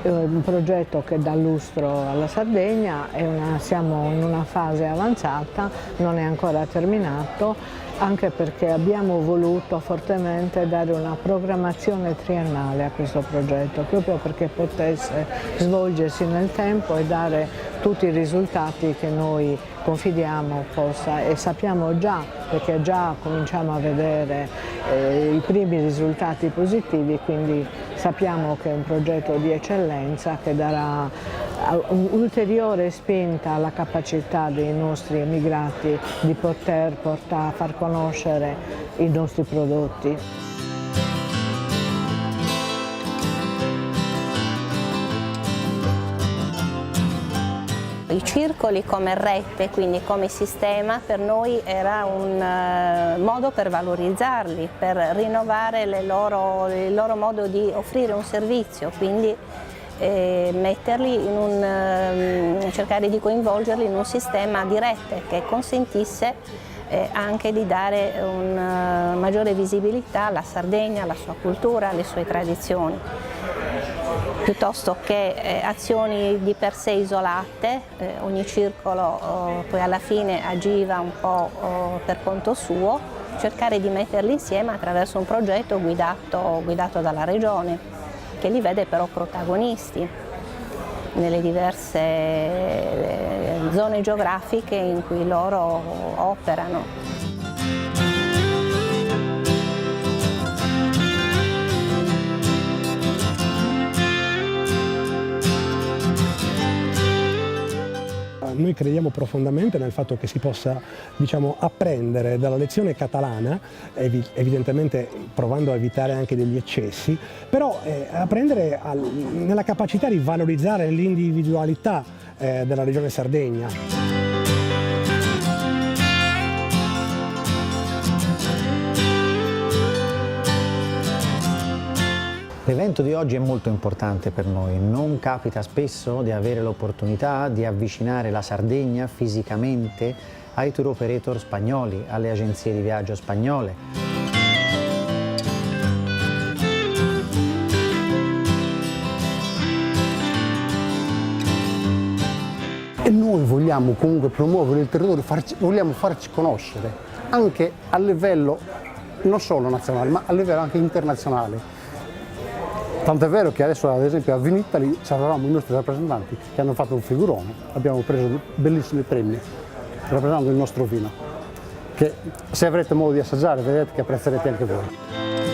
È un progetto che dà lustro alla Sardegna, siamo in una fase avanzata, non è ancora terminato, anche perché abbiamo voluto fortemente dare una programmazione triennale a questo progetto, proprio perché potesse svolgersi nel tempo e dare tutti i risultati che noi confidiamo possa, e sappiamo già, perché già cominciamo a vedere i primi risultati positivi, quindi sappiamo che è un progetto di eccellenza che darà un'ulteriore spinta alla capacità dei nostri emigrati di poter far conoscere i nostri prodotti. I circoli come rete, quindi come sistema, per noi era un modo per valorizzarli, per rinnovare il loro modo di offrire un servizio, quindi metterli cercare di coinvolgerli in un sistema di rete che consentisse anche di dare una maggiore visibilità alla Sardegna, alla sua cultura, alle sue tradizioni, piuttosto che azioni di per sé isolate. Ogni circolo poi alla fine agiva un po' per conto suo, cercare di metterli insieme attraverso un progetto guidato dalla Regione, che li vede però protagonisti nelle diverse zone geografiche in cui loro operano. Noi crediamo profondamente nel fatto che si possa, diciamo, apprendere dalla lezione catalana, evidentemente provando a evitare anche degli eccessi, però apprendere nella capacità di valorizzare l'individualità della regione Sardegna. L'evento di oggi è molto importante per noi, non capita spesso di avere l'opportunità di avvicinare la Sardegna fisicamente ai tour operator spagnoli, alle agenzie di viaggio spagnole. E noi vogliamo comunque promuovere il territorio, vogliamo farci conoscere anche a livello non solo nazionale ma a livello anche internazionale. Tanto è vero che adesso ad esempio a Vinitaly ci avevamo i nostri rappresentanti che hanno fatto un figurone, abbiamo preso bellissimi premi rappresentando il nostro vino, che se avrete modo di assaggiare vedrete che apprezzerete anche voi.